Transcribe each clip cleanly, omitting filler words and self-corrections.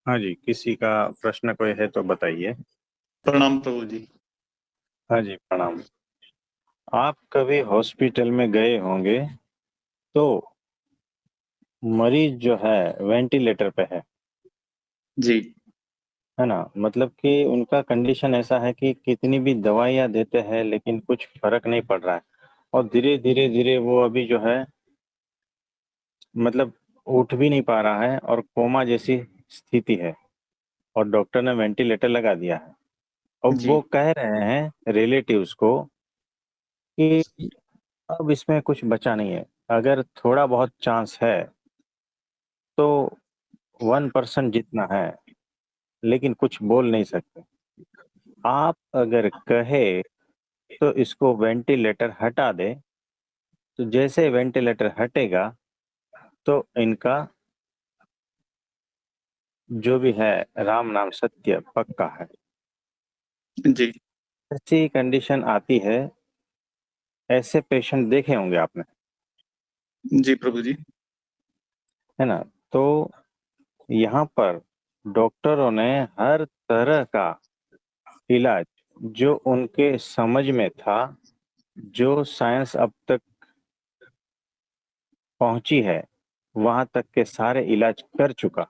हाँ जी, किसी का प्रश्न कोई है तो बताइए। प्रणाम प्रभु जी। हाँ जी, प्रणाम। आप कभी हॉस्पिटल में गए होंगे तो मरीज जो है वेंटिलेटर पे जी। है ना? मतलब कि उनका कंडीशन ऐसा है कि कितनी भी दवाइयाँ देते हैं लेकिन कुछ फर्क नहीं पड़ रहा है और धीरे-धीरे वो अभी जो है मतलब उठ भी नहीं पा रहा है और कोमा जैसी स्थिति है और डॉक्टर ने वेंटिलेटर लगा दिया है। अब जी। वो कह रहे हैं रिलेटिव्स को कि अब इसमें कुछ बचा नहीं है। अगर थोड़ा बहुत चांस है तो 1% जितना है, लेकिन कुछ बोल नहीं सकते। आप अगर कहे तो इसको वेंटिलेटर हटा दे, तो जैसे वेंटिलेटर हटेगा तो इनका जो भी है राम नाम सत्य पक्का है। जी। ऐसी कंडीशन आती है, ऐसे पेशेंट देखे होंगे आपने, जी प्रभु जी। है ना? तो यहाँ पर डॉक्टरों ने हर तरह का इलाज जो उनके समझ में था, जो साइंस अब तक पहुंची है, वहां तक के सारे इलाज कर चुका।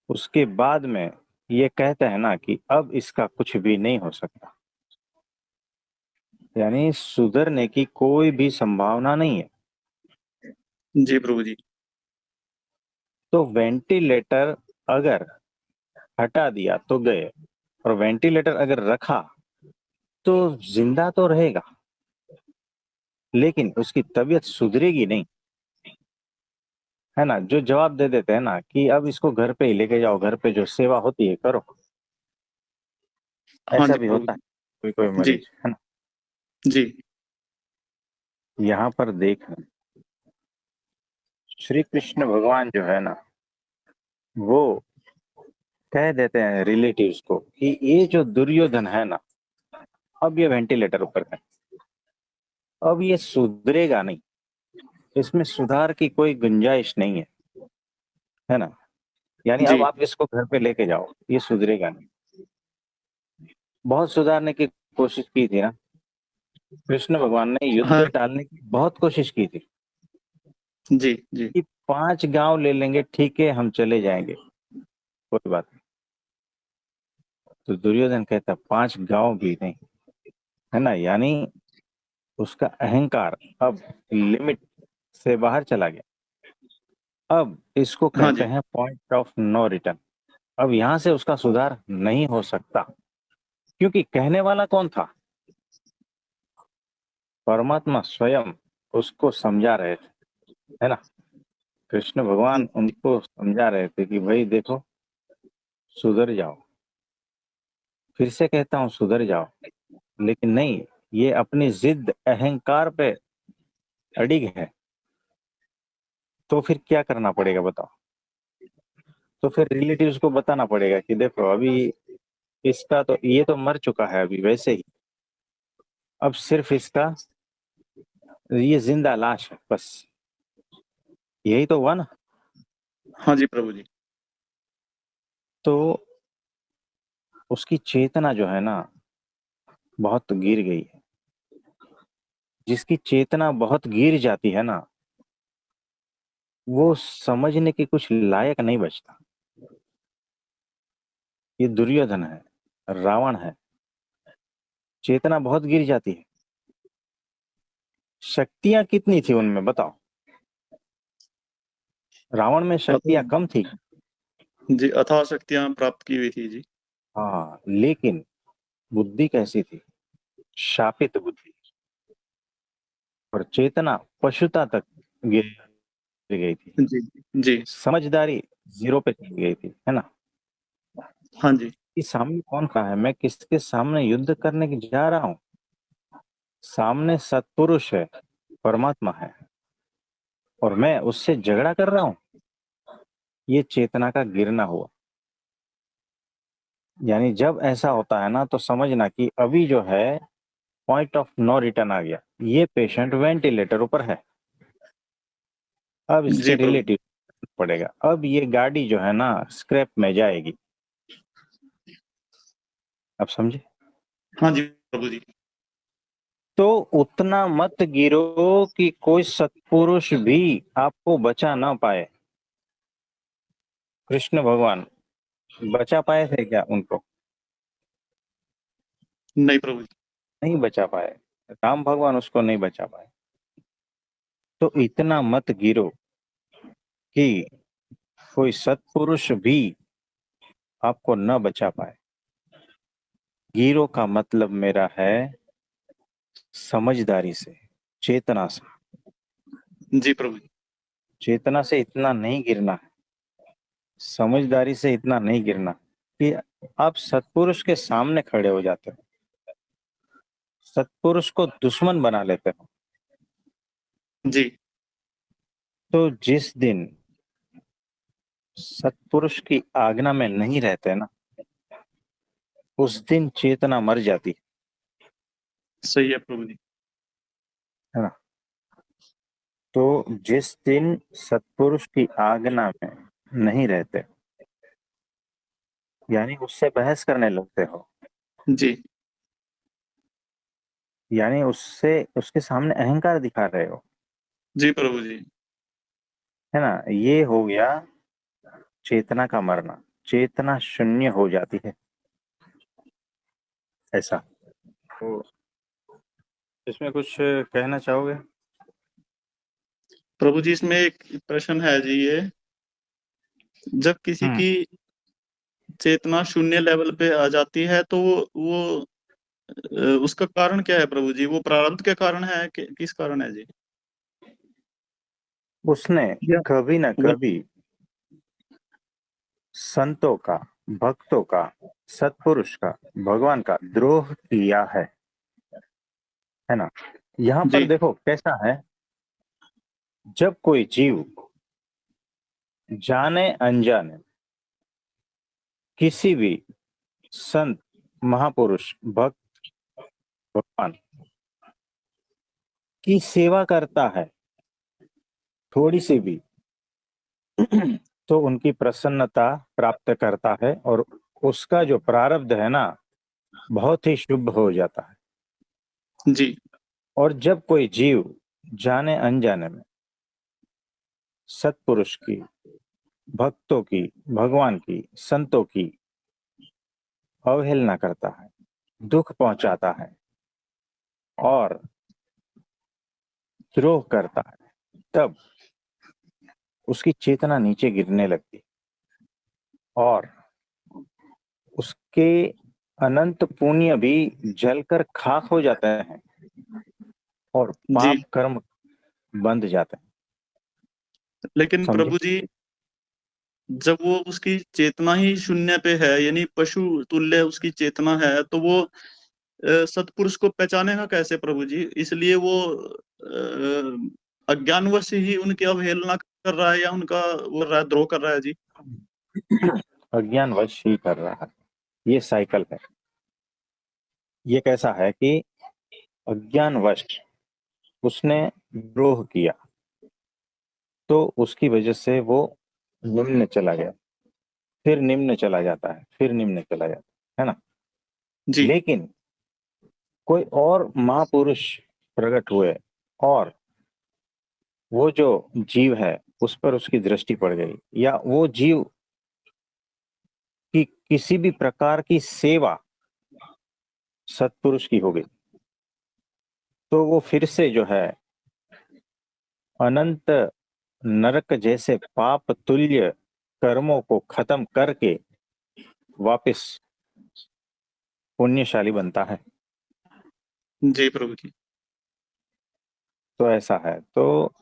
उसके बाद में ये कहते हैं ना कि अब इसका कुछ भी नहीं हो सकता, यानी सुधरने की कोई भी संभावना नहीं है। जी प्रभु जी। तो वेंटिलेटर अगर हटा दिया तो गए और वेंटिलेटर अगर रखा तो जिंदा तो रहेगा, लेकिन उसकी तबीयत सुधरेगी नहीं, है ना? जो जवाब दे देते हैं ना कि अब इसको घर पे ही लेके जाओ, घर पे जो सेवा होती है करो, हाँ ऐसा जी भी प्रभु होता है जी। कोई कोई जी। मरीज, है ना? जी। यहाँ पर देख, श्री कृष्ण भगवान जो है ना, वो कह देते हैं रिलेटिव्स को कि ये जो दुर्योधन है ना, अब ये वेंटिलेटर ऊपर है, अब ये सुधरेगा नहीं, इसमें सुधार की कोई गुंजाइश नहीं है ना? यानी जी। अब आप इसको घर पे लेके जाओ, ये सुधरेगा नहीं। बहुत सुधारने की कोशिश की थी ना, कृष्ण भगवान ने युद्ध हाँ। टालने की बहुत कोशिश की थी जी। जी। कि 5 गांव ले लेंगे, ठीक है, हम चले जाएंगे, कोई बात नहीं। तो दुर्योधन कहता 5 गांव भी नहीं, है ना? यानी उसका अहंकार अब लिमिट से बाहर चला गया। अब इसको हाँ कहते जी। हैं पॉइंट ऑफ नो रिटर्न। अब यहां से उसका सुधार नहीं हो सकता, क्योंकि कहने वाला कौन था? परमात्मा स्वयं उसको समझा रहे थे, है ना? कृष्ण भगवान जी। उनको समझा रहे थे कि भाई देखो, सुधर जाओ। फिर से कहता हूं सुधर जाओ, लेकिन नहीं, ये अपनी जिद अहंकार पे अड़िग है। तो फिर क्या करना पड़ेगा बताओ? तो फिर रिलेटिव्स को बताना पड़ेगा कि देखो अभी इसका तो ये तो मर चुका है अभी वैसे ही, अब सिर्फ इसका ये जिंदा लाश है बस, यही तो हुआ ना। हाँ जी प्रभु जी। तो उसकी चेतना जो है ना बहुत गिर गई है। जिसकी चेतना बहुत गिर जाती है ना, वो समझने के कुछ लायक नहीं बचता। ये दुर्योधन है, रावण है, चेतना बहुत गिर जाती है। शक्तियां कितनी थी उनमें बताओ? रावण में शक्तियां अतः कम थी। जी अथाह शक्तियां प्राप्त की हुई थी जी। हाँ, लेकिन बुद्धि कैसी थी? शापित बुद्धि। और चेतना पशुता तक गिर गई थी। जी। जी। समझदारी जीरो पे चली गई थी, है ना? हाँ जी। कि सामने कौन खड़ा है, मैं किसके सामने युद्ध करने की जा रहा हूँ? सामने सत्पुरुष है, परमात्मा है, और मैं उससे झगड़ा कर रहा हूँ। ये चेतना का गिरना हुआ। यानी जब ऐसा होता है ना तो समझना कि अभी जो है पॉइंट ऑफ नो रिटर्न आ गया। ये पेशेंट वेंटिलेटर ऊपर है। अब जी इसके प्रभु। रिलेटिव पड़ेगा। अब ये गाड़ी जो है ना स्क्रैप में जाएगी। अब समझे? हाँ जी प्रभु जी। तो उतना मत गिरो कि कोई सत्पुरुष भी आपको बचा ना पाए। कृष्ण भगवान बचा पाए थे क्या उनको? नहीं प्रभु जी। नहीं बचा पाए। राम भगवान उसको नहीं बचा पाए। तो इतना मत गिरो कि कोई सत्पुरुष भी आपको न बचा पाए। गिरो का मतलब मेरा है समझदारी से, चेतना से। जी प्रभु जी। चेतना से इतना नहीं गिरना है, समझदारी से इतना नहीं गिरना कि आप सत्पुरुष के सामने खड़े हो जाते हो, सत्पुरुष को दुश्मन बना लेते हो। जी तो जिस दिन सत्पुरुष की आज्ञा में नहीं रहते ना, उस दिन चेतना मर जाती सही है प्रभु जी। है ना। तो जिस दिन सत्पुरुष की आज्ञा में नहीं रहते, यानी उससे बहस करने लगते हो, जी यानी उससे उसके सामने अहंकार दिखा रहे हो, जी प्रभु जी। है ना, ये हो गया चेतना का मरना। चेतना शून्य हो जाती है, ऐसा। तो इसमें कुछ कहना चाहोगे? प्रभु जी इसमें एक प्रश्न है जी, ये जब किसी हम्म। की चेतना शून्य लेवल पे आ जाती है तो वो उसका कारण क्या है प्रभु जी? वो प्रारब्ध के कारण है कि किस कारण है जी? उसने या कभी ना अगर कभी संतों का, भक्तों का, सत्पुरुष का, भगवान का द्रोह किया है ना। यहाँ पर जी देखो कैसा है, जब कोई जीव जाने अनजाने किसी भी संत, महापुरुष, भक्त, भगवान की सेवा करता है थोड़ी सी भी, तो उनकी प्रसन्नता प्राप्त करता है और उसका जो प्रारब्ध है ना बहुत ही शुभ हो जाता है। जी और जब कोई जीव जाने अनजाने में सत्पुरुष की, भक्तों की, भगवान की, संतों की अवहेलना करता है, दुख पहुंचाता है और द्रोह करता है, तब उसकी चेतना नीचे गिरने लगती और उसके अनंत पुण्य भी जलकर खाक हो जाते हैं और जी। पाप कर्म बंध जाते हैं। लेकिन समझे? प्रभु जी जब वो उसकी चेतना ही शून्य पे है, यानी पशु तुल्य उसकी चेतना है, तो वो सत्पुरुष को पहचानेगा कैसे प्रभु जी? इसलिए वो अज्ञानवश ही उनकी अवहेलना कर रहा है या उनका वो द्रोह कर रहा है जी? अज्ञानवश ही कर रहा है। ये साइकिल है। ये कैसा है कि अज्ञानवश उसने द्रोह किया तो उसकी वजह से वो निम्न चला गया, फिर निम्न चला जाता है, फिर निम्न चला जाता है ना। जी लेकिन कोई और महापुरुष प्रकट हुए और वो जो जीव है उस पर उसकी दृष्टि पड़ गई, या वो जीव की किसी भी प्रकार की सेवा सत्पुरुष की हो गई, तो वो फिर से जो है अनंत नरक जैसे पाप तुल्य कर्मों को खत्म करके वापस पुण्यशाली बनता है। जी प्रभु जी। तो ऐसा है। तो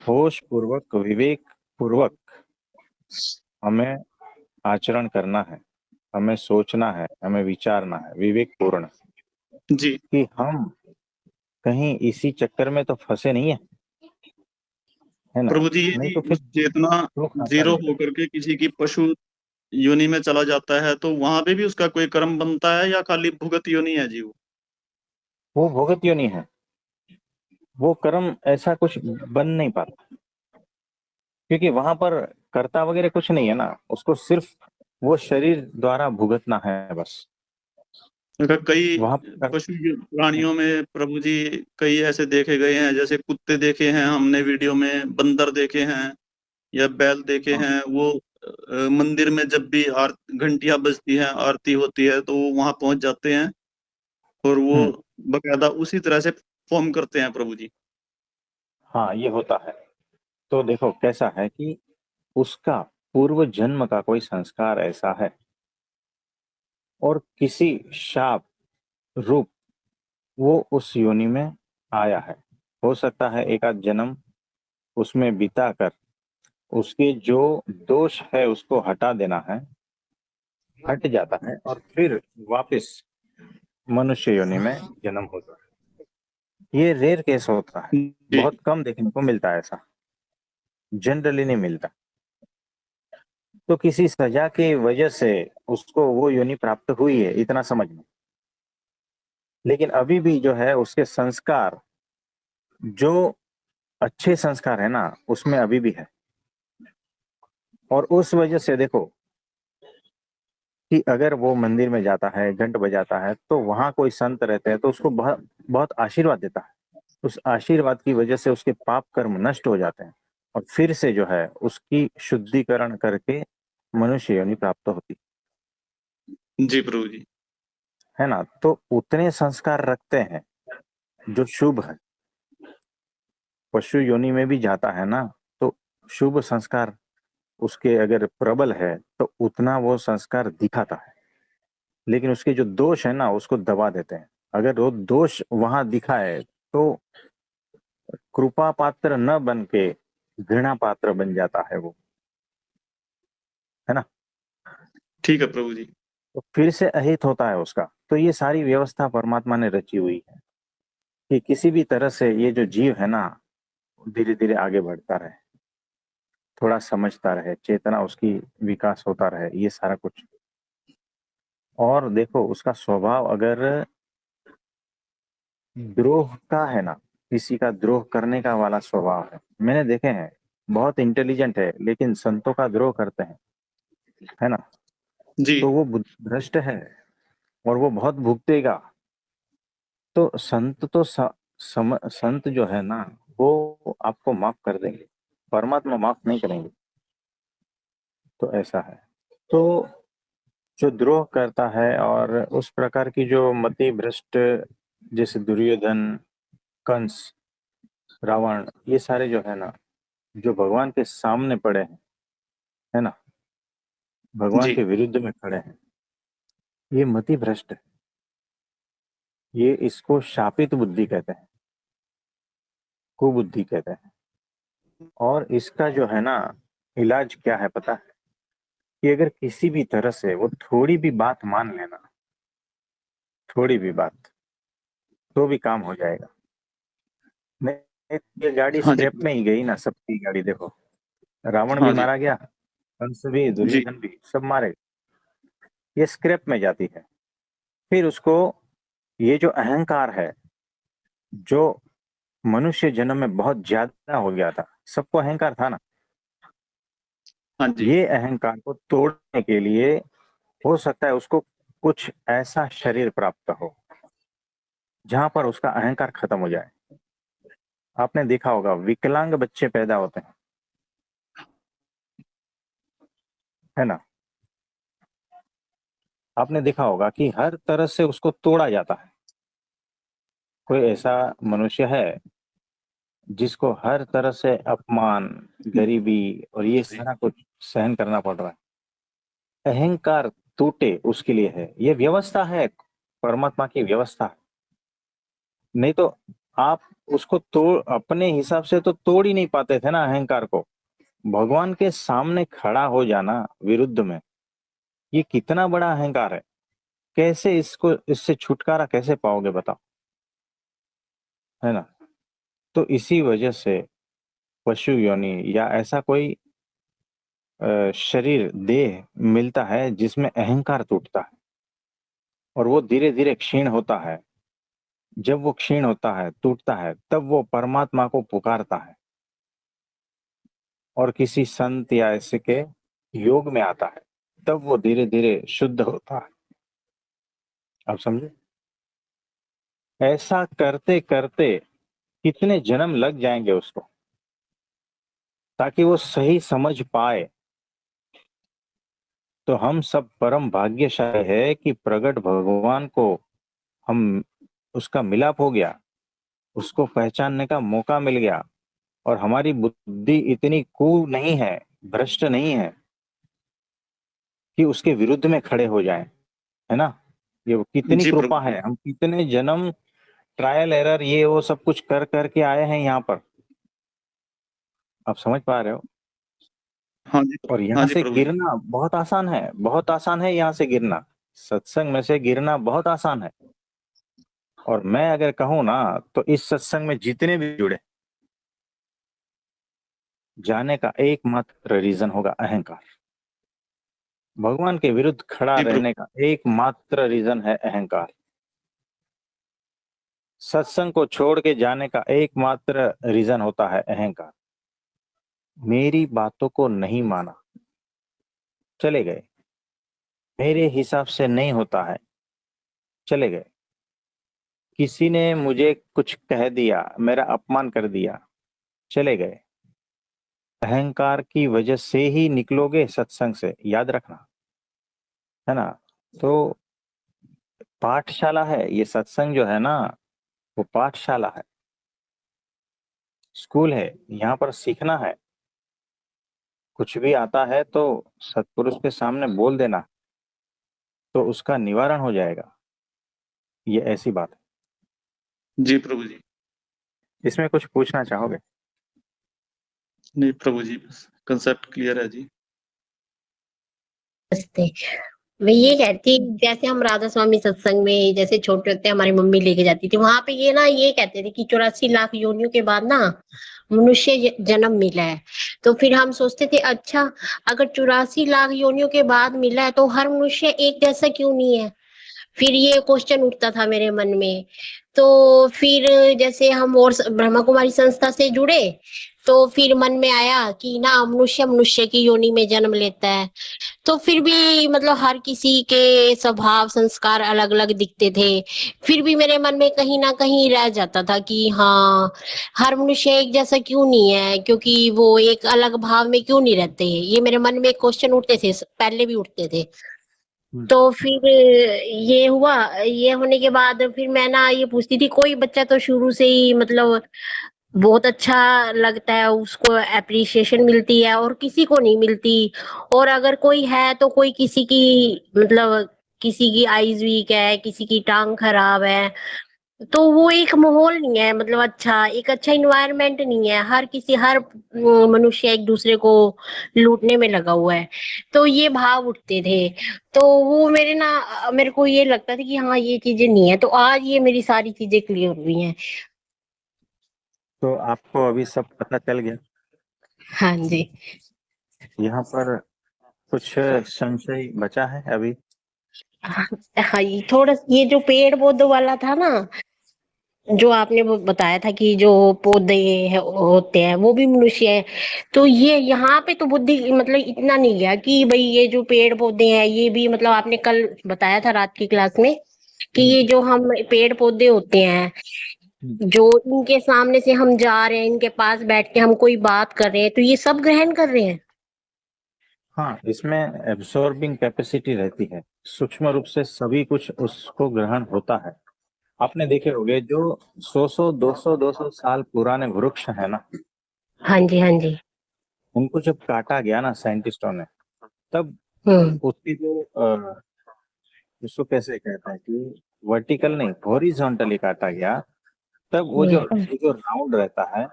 होश पूर्वक, विवेक पूर्वक हमें आचरण करना है, हमें सोचना है, हमें विचारना है विवेक पूर्ण, जी कि हम कहीं इसी चक्कर में तो फंसे नहीं है ना। प्रभु जी नहीं यदि तो फिर उस चेतना तो खाता जीरो रहेगा। होकर के किसी की पशु योनि में चला जाता है तो वहां पे भी उसका कोई कर्म बनता है या खाली भुगत योनि है जी वो? वो भोगत योनि है, वो कर्म ऐसा कुछ बन नहीं पाता। क्योंकि वहां पर कर्ता वगैरह कुछ नहीं है ना, उसको सिर्फ वो शरीर द्वारा भुगतना है बस। कई वहां पर पशु प्राणियों में प्रभु जी कई ऐसे देखे गए हैं, जैसे कुत्ते देखे हैं हमने वीडियो में, बंदर देखे हैं या बैल देखे हाँ, हैं। वो मंदिर में जब भी घंटियां बजती हैं, आरती होती है, तो वो वहां पहुंच जाते हैं और वो हम्म, बकायदा उसी तरह से फॉर्म करते हैं प्रभु जी। हाँ, ये होता है। तो देखो कैसा है कि उसका पूर्व जन्म का कोई संस्कार ऐसा है, और किसी शाप रूप वो उस योनि में आया है। हो सकता है एक आध जन्म उसमें बिता कर उसके जो दोष है उसको हटा देना है, हट जाता है, और फिर वापस मनुष्य योनि में जन्म होता है। ये रेयर केस होता है, जी बहुत कम देखने को मिलता है ऐसा, जनरली नहीं मिलता। तो किसी सजा की वजह से उसको वो योनि प्राप्त हुई है, इतना समझ में। लेकिन अभी भी जो है उसके संस्कार, जो अच्छे संस्कार है ना, उसमें अभी भी है। और उस वजह से देखो कि अगर वो मंदिर में जाता है, घंट बजाता है, तो वहां कोई संत रहते हैं तो उसको बहुत बहुत आशीर्वाद देता है। उस आशीर्वाद की वजह से उसके पाप कर्म नष्ट हो जाते हैं, और फिर से जो है उसकी शुद्धिकरण करके मनुष्य योनि प्राप्त होती जी प्रभु जी। है ना। तो उतने संस्कार रखते हैं जो शुभ है। पशु योनि में भी जाता है ना, तो शुभ संस्कार उसके अगर प्रबल है तो उतना वो संस्कार दिखाता है। लेकिन उसके जो दोष है ना उसको दबा देते हैं। अगर वो दोष वहां दिखाए तो कृपा पात्र न बन के घृणा पात्र बन जाता है वो, है ना। ठीक है प्रभु जी। तो फिर से अहित होता है उसका। तो ये सारी व्यवस्था परमात्मा ने रची हुई है कि किसी भी तरह से ये जो जीव है ना धीरे धीरे आगे बढ़ता रहे, थोड़ा समझता रहे, चेतना उसकी विकास होता रहे, ये सारा कुछ। और देखो उसका स्वभाव अगर द्रोह का है ना, किसी का द्रोह करने का वाला स्वभाव है, मैंने देखे हैं, बहुत इंटेलिजेंट है लेकिन संतों का द्रोह करते हैं, है ना। जी तो वो भ्रष्ट है और वो बहुत भुगतेगा। तो संत तो संत जो है ना वो आपको माफ कर देंगे, परमात्मा माफ नहीं करेंगे। तो ऐसा है। तो जो द्रोह करता है और उस प्रकार की जो मति भ्रष्ट, जैसे दुर्योधन, कंस, रावण, ये सारे जो है ना जो भगवान के सामने पड़े हैं, है ना, भगवान जी के विरुद्ध में खड़े हैं, ये मति भ्रष्ट है। ये इसको शापित बुद्धि कहते हैं, कुबुद्धि कहते हैं। और इसका जो है ना इलाज क्या है पता है? कि अगर किसी भी तरह से वो थोड़ी भी बात मान लेना, थोड़ी भी बात, तो भी काम हो जाएगा। नहीं, ये गाड़ी हाँ जी। स्क्रैप में ही गई ना, सबकी गाड़ी देखो। रावण भी हाँ जी। मारा गया, कंस भी, जी दुर्योधन भी, सब मारे। ये स्क्रैप में जाती है। फिर उसको ये जो अहंकार है, जो मनुष्य जन्म में बहुत ज्यादा हो गया था, सबको अहंकार था ना, हाँ जी। ये अहंकार को तोड़ने के लिए हो सकता है उसको कुछ ऐसा शरीर प्राप्त हो जहां पर उसका अहंकार खत्म हो जाए। आपने देखा होगा विकलांग बच्चे पैदा होते हैं, है ना। आपने देखा होगा कि हर तरह से उसको तोड़ा जाता है। कोई ऐसा मनुष्य है जिसको हर तरह से अपमान, गरीबी और ये सारा कुछ सहन करना पड़ रहा है? अहंकार टूटे उसके लिए है, ये व्यवस्था है, परमात्मा की व्यवस्था है। नहीं तो आप उसको तोड़, अपने हिसाब से तो तोड़ ही नहीं पाते थे ना अहंकार को। भगवान के सामने खड़ा हो जाना विरुद्ध में, ये कितना बड़ा अहंकार है। कैसे इसको, इससे छुटकारा कैसे पाओगे बताओ, है ना। तो इसी वजह से पशु योनि या ऐसा कोई शरीर, देह मिलता है जिसमें अहंकार टूटता है, और वो धीरे धीरे क्षीण होता है। जब वो क्षीण होता है, टूटता है, तब वो परमात्मा को पुकारता है। और किसी संत या ऐसे के योग में आता है, तब वो धीरे धीरे शुद्ध होता है। आप समझे? ऐसा करते करते कितने जन्म लग जाएंगे उसको, ताकि वो सही समझ पाए। तो हम सब परम भाग्यशाली है कि प्रगट भगवान को हम उसका मिलाप हो गया, उसको पहचानने का मौका मिल गया, और हमारी बुद्धि इतनी नहीं है, भ्रष्ट नहीं है कि उसके विरुद्ध में खड़े हो जाएं, है ना? ये कितनी जी कृपा प्रभु। है। हम कितने जन्म ट्रायल एरर ये वो सब कुछ कर करके आए हैं यहाँ पर। आप समझ पा रहे हो? हाँ जी। और हाँ यहाँ जी से प्रभु जी। गिरना बहुत आसान है, बहुत आसान है यहाँ से गिरना। सत्संग में से गिरना बहुत आसान है। और मैं अगर कहूँ ना, तो इस सत्संग में जितने भी जुड़े, जाने का एकमात्र रीजन होगा अहंकार। भगवान के विरुद्ध खड़ा जी प्रभु। रहने का एकमात्र रीजन है अहंकार। सत्संग को छोड़ के जाने का एकमात्र रीजन होता है अहंकार। मेरी बातों को नहीं माना, चले गए। मेरे हिसाब से नहीं होता है, चले गए। किसी ने मुझे कुछ कह दिया, मेरा अपमान कर दिया, चले गए। अहंकार की वजह से ही निकलोगे सत्संग से, याद रखना, है ना? तो पाठशाला है ये सत्संग जो है ना, वो पाठशाला है, स्कूल है। यहाँ पर सीखना है। कुछ भी आता है तो सत्पुरुष के सामने बोल देना, तो उसका निवारण हो जाएगा। ये ऐसी बात है। जी प्रभु जी। इसमें कुछ पूछना चाहोगे? नहीं प्रभु जी, बस कंसेप्ट क्लियर है जी। नमस्ते। मैं ये कहती, जैसे हम राधा स्वामी सत्संग में जैसे छोटे होते हमारी मम्मी लेके जाती थी, वहां पे ये ना ये कहते थे कि 84 लाख योनियों के बाद ना मनुष्य जन्म मिला है। तो फिर हम सोचते थे, अच्छा अगर 84 लाख योनियों के बाद मिला है तो हर मनुष्य एक जैसा क्यों नहीं है? फिर ये क्वेश्चन उठता था मेरे मन में। तो फिर जैसे हम और ब्रह्मा कुमारी संस्था से जुड़े, तो फिर मन में आया कि ना मनुष्य मनुष्य की योनि में जन्म लेता है। तो फिर भी मतलब हर किसी के स्वभाव संस्कार अलग अलग दिखते थे। फिर भी मेरे मन में कहीं ना कहीं रह जाता था कि हाँ, हर मनुष्य एक जैसा क्यों नहीं है, क्योंकि वो एक अलग भाव में क्यों नहीं रहते। ये मेरे मन में क्वेश्चन उठते थे, पहले भी उठते थे। तो फिर ये हुआ, ये होने के बाद फिर मैं ना ये पूछती थी, कोई बच्चा तो शुरू से ही मतलब बहुत अच्छा लगता है, उसको एप्रिसिएशन मिलती है और किसी को नहीं मिलती। और अगर कोई है तो कोई किसी की मतलब किसी की आईज वीक है, किसी की टांग खराब है। तो वो एक माहौल नहीं है, मतलब अच्छा एक अच्छा इन्वायरमेंट नहीं है। हर मनुष्य एक दूसरे को लूटने में लगा हुआ है। तो ये भाव उठते थे। तो वो मेरे को ये लगता था कि हाँ ये चीजें नहीं है। तो आज ये मेरी सारी चीजें क्लियर हुई हैं। तो आपको अभी सब पता चल गया। हाँ जी। यहाँ पर कुछ संशय बचा है अभी? हाँ, ये थोड़ा ये जो पेड़ पौधों वाला था ना, जो आपने वो बताया था कि जो पौधे होते हैं वो भी मनुष्य है। तो ये यहाँ पे तो बुद्धि मतलब इतना नहीं गया कि भाई ये जो पेड़ पौधे हैं ये भी, मतलब आपने कल बताया था रात की क्लास में कि ये जो हम पेड़ पौधे होते हैं, जो इनके सामने से हम जा रहे हैं, इनके पास बैठ के हम कोई बात कर रहे हैं, तो ये सब ग्रहण कर रहे हैं। हाँ, इसमें एब्सॉर्बिंग कैपेसिटी रहती है, सूक्ष्म रूप से सभी कुछ उसको ग्रहण होता है। आपने देखे होंगे जो 100 200 साल पुराने वृक्ष है ना, हाँ जी, हाँ जी। उनको जब काटा गया ना साइंटिस्टों ने, तब हम्म। उसकी जो उसको कैसे कहता है कि वर्टिकल नहीं, हॉरिजॉन्टली काटा गया, तब वो जो राउंड रहता है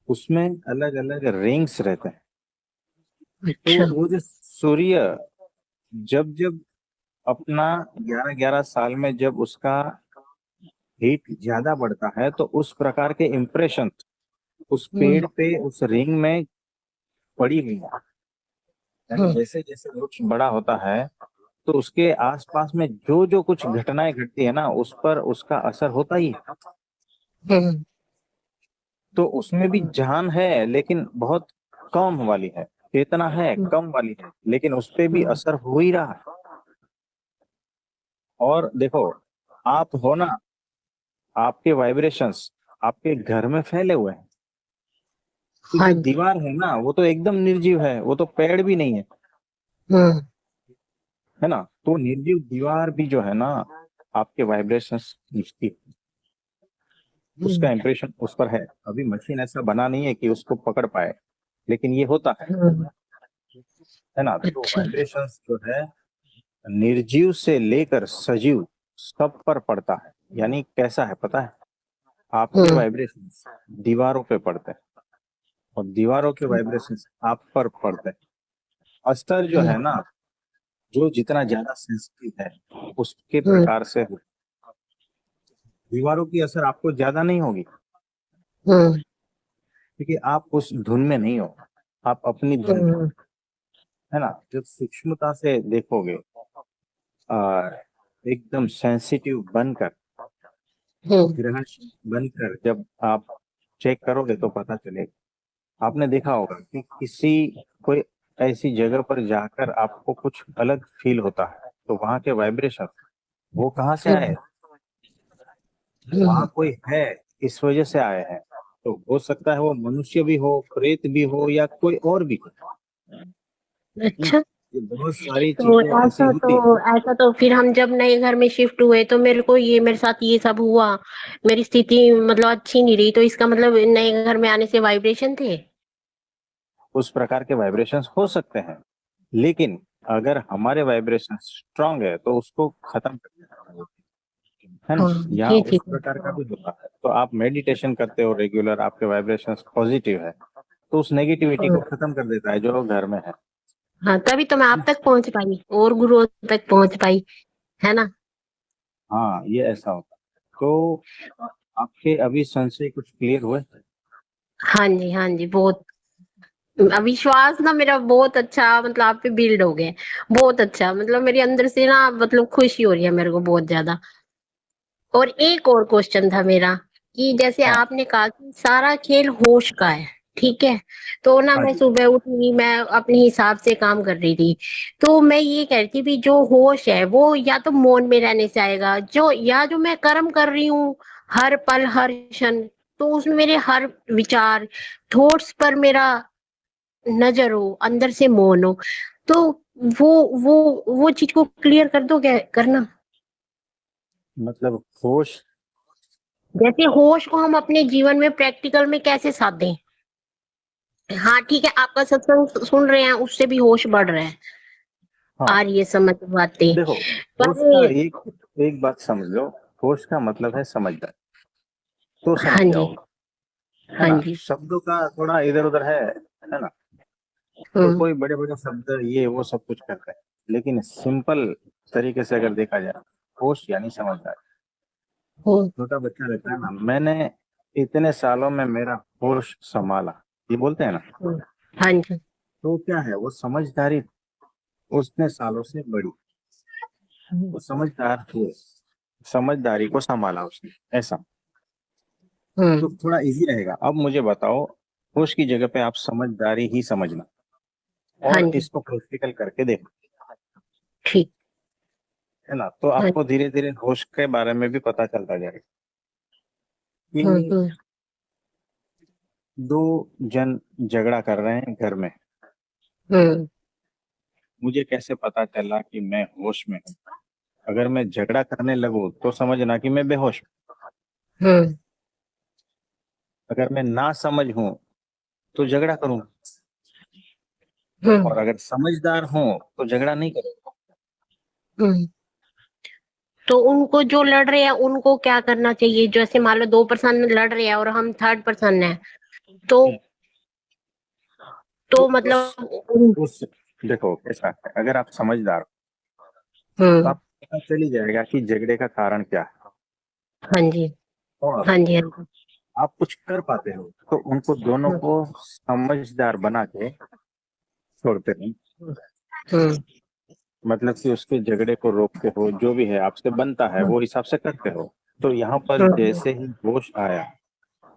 उसमें अलग अलग रिंग्स रहते हैं। तो अच्छा। वो जो सूर्य जब जब अपना 11 11 साल में जब उसका हीट ज्यादा बढ़ता है, तो उस प्रकार के इम्प्रेशन उस हम्म। पेड़ पे उस रिंग में पड़ी हुई है। यानी हम्म। जैसे जैसे वृक्ष बड़ा होता है, तो उसके आसपास में जो जो कुछ घटनाएं घटती है ना, उस पर उसका असर होता ही है। हम्म। तो उसमें भी जान है, लेकिन बहुत कम वाली है, चेतना है कम वाली है, लेकिन उस पे भी असर हो ही रहा है। और देखो, आप हो ना, आपके वाइब्रेशंस आपके घर में फैले हुए हैं। तो हाँ जो जी। दीवार है ना, वो तो एकदम निर्जीव है, वो तो पेड़ भी नहीं है, हम्म है ना। तो निर्जीव दीवार भी जो है ना, आपके वाइब्रेशंस खींचती है, उसका इंप्रेशन उस पर है। अभी मशीन ऐसा बना नहीं है कि उसको पकड़ पाए, लेकिन ये होता हम्म, है ना। तो अच्छा। वाइब्रेशंस जो है निर्जीव से लेकर सजीव सब पर पड़ता है। यानी कैसा है पता है, आपके हम्म वाइब्रेशंस दीवारों पे पड़ते हैं और दीवारों के वाइब्रेशंस आप पर पड़ते हैं। अस्तर जो है ना, जो जितना ज्यादा सेंसिटिव है उसके हम्म प्रकार से हो। दीवारों की असर आपको ज्यादा नहीं होगी, हम्म क्योंकि आप उस धुन में नहीं हो, आप अपनी धुन में हो, हम्म है ना। जब सूक्ष्मता से देखोगे, आ, एकदम सेंसिटिव बनकर, हम्म ग्रहण बनकर जब आप चेक करोगे तो पता चलेगा। आपने देखा होगा कि किसी कोई ऐसी जगह पर जाकर आपको कुछ अलग फील होता है, तो वहां के वाइब्रेशन वो कहाँ से आए, वहां कोई है, इस वजह से आए हैं। तो हो सकता है वो मनुष्य भी हो, प्रेत भी हो, या कोई और भी हो। अच्छा। ये बहुत सारी तो चीजें ऐसी ऐसा होती तो हैं। ऐसा तो फिर हम जब नए घर में शिफ्ट हुए तो मेरे साथ ये सब हुआ। मेरी स्थिति मतलब अच्छी नहीं रही, तो इसका मतलब नए घर में आने से वाइब्रेशन थे। उस प्रकार के वाइब्रेशंस हो सकते हैं, लेकिन अगर हमारे वाइब्रेशन स्ट्रांग है तो उसको खत्म कर देना है। है ना। हाँ, यहाँ ये उस ठीक है। प्रकार का भी होता है। तो आप मेडिटेशन करते हो रेगुलर, आपके वाइब्रेशंस पॉजिटिव है, तो उस नेगेटिविटी को हाँ, खत्म कर देता है जो घर में है। हाँ, तभी तो मैं आप तक पहुंच पाई और गुरुओं तक पहुंच पाई, है ना। हाँ, ये ऐसा होता है। तो आपके अभी संशय कुछ क्लियर हुए। हाँ जी, हाँ जी, बहुत विश्वास ना मेरा बहुत अच्छा मतलब आप पे बिल्ड हो गया। बहुत अच्छा, मतलब मेरे अंदर से ना मतलब खुशी हो रही है मेरे को बहुत ज्यादा। और एक और क्वेश्चन था मेरा कि जैसे हाँ, आपने कहा कि सारा खेल होश का है, ठीक है। तो ना हाँ मैं जी। सुबह उठी, मैं अपने हिसाब से काम कर रही थी। तो मैं ये कह रही थी भी जो होश है वो या तो मौन में रहने से आएगा, जो या जो मैं कर्म कर रही हूँ हर पल हर क्षण, तो उसमें मेरे हर विचार थॉट्स पर मेरा नजर हो, अंदर से मौन हो। तो वो वो चीज को क्लियर कर दो क्या करना। मतलब होश। जैसे होश को हम अपने जीवन में प्रैक्टिकल में कैसे साधें। हाँ ठीक है, आपका सत्संग सुन रहे हैं उससे भी होश बढ़ रहा है, हाँ, आ रही है समझ बातें। देखो, पर होश का एक एक बात समझ लो। होश का मतलब है समझदार, तो समझ हाँ जी, जाओगे, है हाँ ना। जी। शब्दों का थोड़ा इधर उधर है ना। तो हम्म कोई बड़े बड़े शब्द ये वो सब कुछ करते हैं, लेकिन सिंपल तरीके से अगर देखा जाए, होश यानी समझदार। हम्म छोटा बच्चा रहता है ना, मैंने इतने सालों में मेरा होश संभाला, ये बोलते हैं ना। हम्म, हाँ जी। तो क्या है, वो समझदारी उसने सालों से बढ़ी, वो समझदार हुए, समझदारी को संभाला उसने, ऐसा। तो हम्म थोड़ा इजी रहेगा। अब मुझे बताओ, होश की जगह पे आप समझदारी ही समझना, हाँ और जी, इसको प्रैक्टिकल करके देखो, ठीक। है ना। तो हाँ। आपको धीरे धीरे होश के बारे में भी पता चलता जाएगा कि हम्म दो जन झगड़ा कर रहे हैं घर में। हम्म मुझे कैसे पता चला कि मैं होश में हूँ। अगर मैं झगड़ा करने लगूं तो समझना कि मैं बेहोश हूँ। हम्म अगर मैं ना समझ हूं तो झगड़ा करूं, हम्म और अगर समझदार हूं तो झगड़ा नहीं करूं। हम्म। तो उनको जो लड़ रहे हैं उनको क्या करना चाहिए, जैसे मान लो दो पर्सन लड़ रहे हैं और हम थर्ड पर्सन है, तो तो मतलब उस देखो कैसा है, अगर आप समझदार हो तो हम्म, आपको पता चल ही जाएगा कि झगड़े का कारण क्या है, हाँ जी, और हाँ जी, हाँ जी। आप कुछ कर पाते हो तो उनको दोनों हम्म को समझदार बना के छोड़ते नहीं। हम्म मतलब कि उसके झगड़े को रोकते हो, जो भी है आपसे बनता है वो हिसाब से करते हो। तो यहाँ पर हम्म जैसे ही होश आया,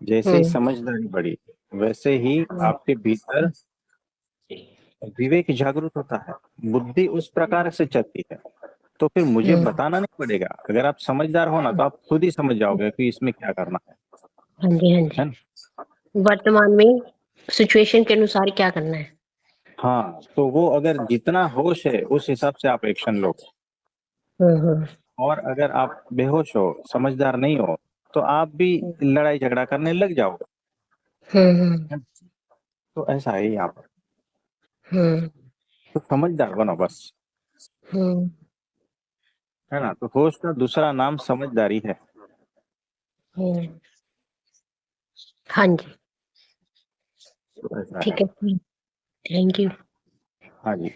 जैसे ही हम्म समझदारी बढ़ी, वैसे ही हम्म आपके भीतर विवेक जागृत होता है, बुद्धि उस प्रकार से चलती है। तो फिर मुझे बताना नहीं पड़ेगा, अगर आप समझदार हो ना तो आप खुद ही समझ जाओगे कि इसमें क्या करना है हाँ जी, हाँ जी। है ना? वर्तमान में सिचुएशन के अनुसार क्या करना है। हाँ, तो वो अगर जितना होश है उस हिसाब से आप एक्शन लो, हम्म, और अगर आप बेहोश हो, समझदार नहीं हो, तो आप भी लड़ाई झगड़ा करने लग जाओगे, हम्म, है ना? तो ऐसा है यहाँ पर, हम्म, तो समझदार बनो बस, हम्म, है ना? तो होश का दूसरा नाम समझदारी है। हम्म। हाँ जी, तो ऐसा ठीक है। है, थैंक यू। हाँ जी,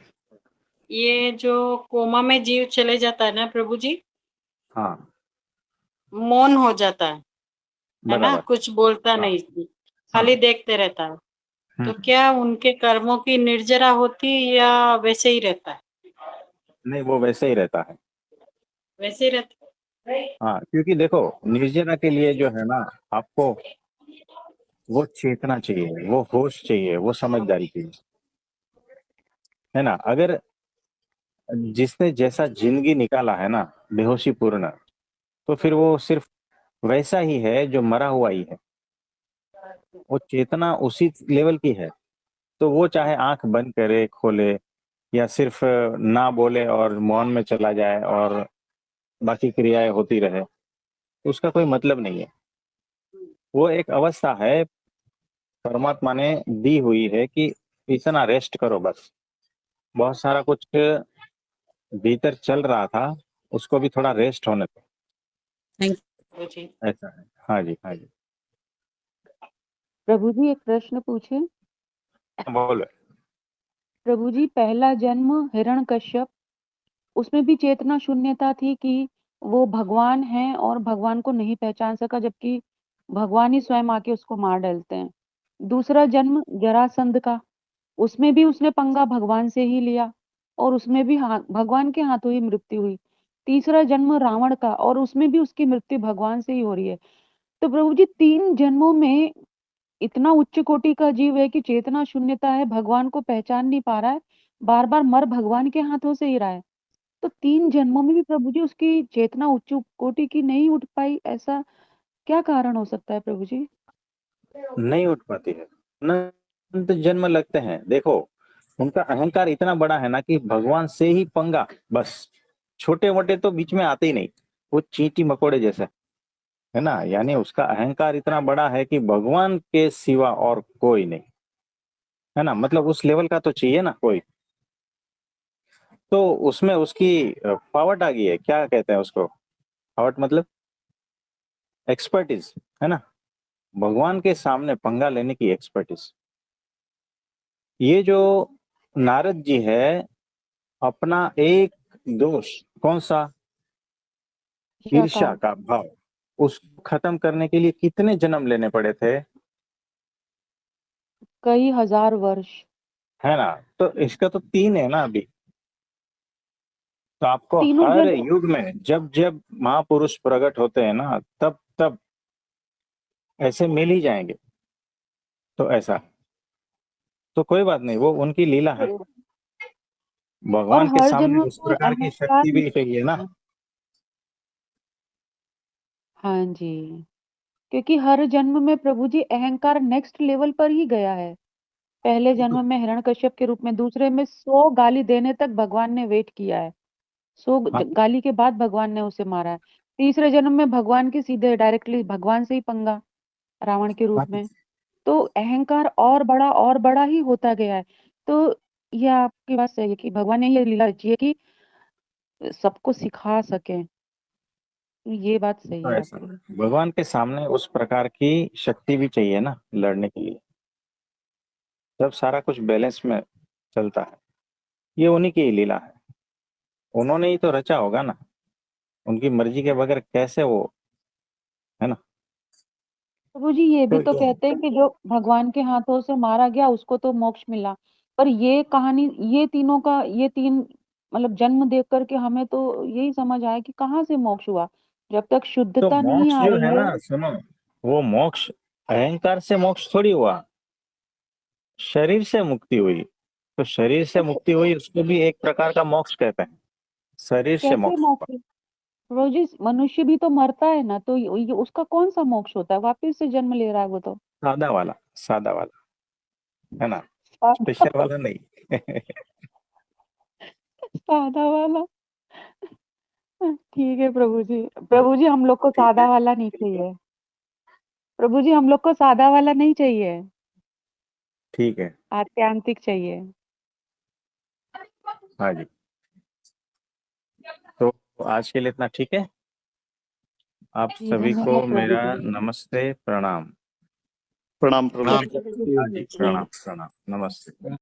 ये जो कोमा में जीव चले जाता है ना प्रभु जी, हाँ, मौन हो जाता है ना, बराबर। कुछ बोलता हाँ, नहीं, हाँ, खाली देखते रहता है। तो क्या उनके कर्मों की निर्जरा होती या वैसे ही रहता है? नहीं, वो वैसे ही रहता है। वैसे ही रहता है। हाँ, क्योंकि देखो, निर्जरा के लिए जो है ना, आपको वो चेतना चाहिए, वो होश चाहिए, वो समझदारी चाहिए, है ना? अगर जिसने जैसा जिंदगी निकाला है ना, बेहोशी पूर्ण, तो फिर वो सिर्फ वैसा ही है जो मरा हुआ ही है। वो चेतना उसी लेवल की है, तो वो चाहे आंख बंद करे खोले, या सिर्फ ना बोले और मौन में चला जाए और बाकी क्रियाएं होती रहे, उसका कोई मतलब नहीं है। वो एक अवस्था है, परमात्मा ने दी हुई है कि इतना रेस्ट करो बस। बहुत सारा कुछ भीतर चल रहा था, उसको भी थोड़ा रेस्ट होने दो, थैंक यू जी। ऐसा है। हाँ जी, हाँ जी, प्रभु जी एक प्रश्न पूछे। बोलो। प्रभु जी पहला जन्म हिरण्यकश्यप, उसमें भी चेतना शून्यता थी कि वो भगवान है और भगवान को नहीं पहचान सका, जबकि भगवान ही स्वयं आके उसको मार डालते हैं। दूसरा जन्म जरासंध का, उसमें भी उसने पंगा भगवान से ही लिया और उसमें भी भगवान के हाथों ही मृत्यु हुई। तीसरा जन्म रावण का, और उसमें भी उसकी मृत्यु भगवान से ही हो रही है। तो प्रभु जी 3 जन्मों में इतना उच्च कोटि का जीव है कि चेतना शून्यता है, भगवान को पहचान नहीं पा रहा है, बार बार मर भगवान के हाथों से ही रहा है। तो 3 जन्मों में भी प्रभु जी उसकी चेतना उच्च कोटि की नहीं उठ पाई, ऐसा क्या कारण हो सकता है प्रभु जी? नहीं उठ पाती है, अनंत जन्म लगते हैं। देखो, उनका अहंकार इतना बड़ा है ना कि भगवान से ही पंगा बस, छोटे मोटे तो बीच में आते ही नहीं, वो चींटी मकोड़े जैसे, है ना? यानी उसका अहंकार इतना बड़ा है कि भगवान के सिवा और कोई नहीं, है ना? मतलब उस लेवल का तो चाहिए ना कोई। तो उसमें उसकी पावट आ गई है, क्या कहते हैं उसको, पावट मतलब एक्सपर्टीज, है ना? भगवान के सामने पंगा लेने की एक्सपर्टीज। ये जो नारद जी है, अपना एक दोष, कौन सा, ईर्ष्या का। ईर्ष्या का भाव, उसको खत्म करने के लिए कितने जन्म लेने पड़े थे, कई हजार वर्ष। है ना? तो इसका तो 3 है ना अभी। तो आपको तीनों हर जन युग में जब जब महापुरुष प्रकट होते हैं ना, तब तब ऐसे मिल ही जाएंगे। तो ऐसा, तो कोई बात नहीं, वो उनकी लीला है। और भगवान के हर सामने जन्म उस में प्रकार की अहंकार शक्ति भी चाहिए ना। हाँ जी, क्योंकि हर जन्म में प्रभु जी अहंकार नेक्स्ट लेवल पर ही गया है। पहले जन्म में हिरण्यकश्यप के रूप में, दूसरे में 100 गाली देने तक भगवान ने वेट किया है, 100 हाँ, गाली के बाद भगवान ने उसे मारा है। तीसरे जन्म में भगवान के सीधे डायरेक्टली भगवान से ही पंगा, रावण के रूप हाँ, में। तो अहंकार और बड़ा ही होता गया है। तो यह आपकी बात सही है कि भगवान ने ये लीला रची है कि सबको सिखा सके। ये बात सही तो है ऐसा, आपकी। भगवान के सामने उस प्रकार की शक्ति भी चाहिए ना लड़ने के लिए, तब सारा कुछ बैलेंस में चलता है। ये उन्हीं की ही लीला है, उन्होंने ही तो रचा होगा ना, उनकी मर्जी के बगैर कैसे वो, है ना? प्रभु जी ये भी तो तो ये कहते हैं कि जो भगवान के हाथों से मारा गया उसको तो मोक्ष मिला, पर ये कहानी, ये तीनों का, ये 3 मतलब जन्म देख करके हमें तो यही समझ आया कि कहाँ से मोक्ष हुआ, जब तक तो शुद्धता नहीं मोक्ष आ जो रही है है। ना, सुनो, वो मोक्ष अहंकार से मोक्ष थोड़ी हुआ, शरीर से मुक्ति हुई। तो शरीर से मुक्ति हुई उसको भी एक प्रकार का मोक्ष कहते हैं, शरीर से कैसे मोक्ष। मोक्ष? प्रभु जी मनुष्य भी तो मरता है ना, तो ये उसका कौन सा मोक्ष होता है? वापिस से जन्म ले रहा है वो तो। सादा वाला है ना, सादा स्पेशल वाला नहीं। सादा वाला। ठीक है प्रभु जी। प्रभु जी हम लोग को सादा वाला नहीं चाहिए। प्रभु जी हम लोग को सादा वाला नहीं चाहिए, ठीक है, आत्यांतिक चाहिए। हाँ जी। तो आज के लिए इतना ठीक है। आप जी सभी को धन्यवाद प्रभु मेरा जी। नमस्ते, प्रणाम। प्रणाम प्रणाम हाँ जी, प्रणाम प्रणाम, नमस्ते।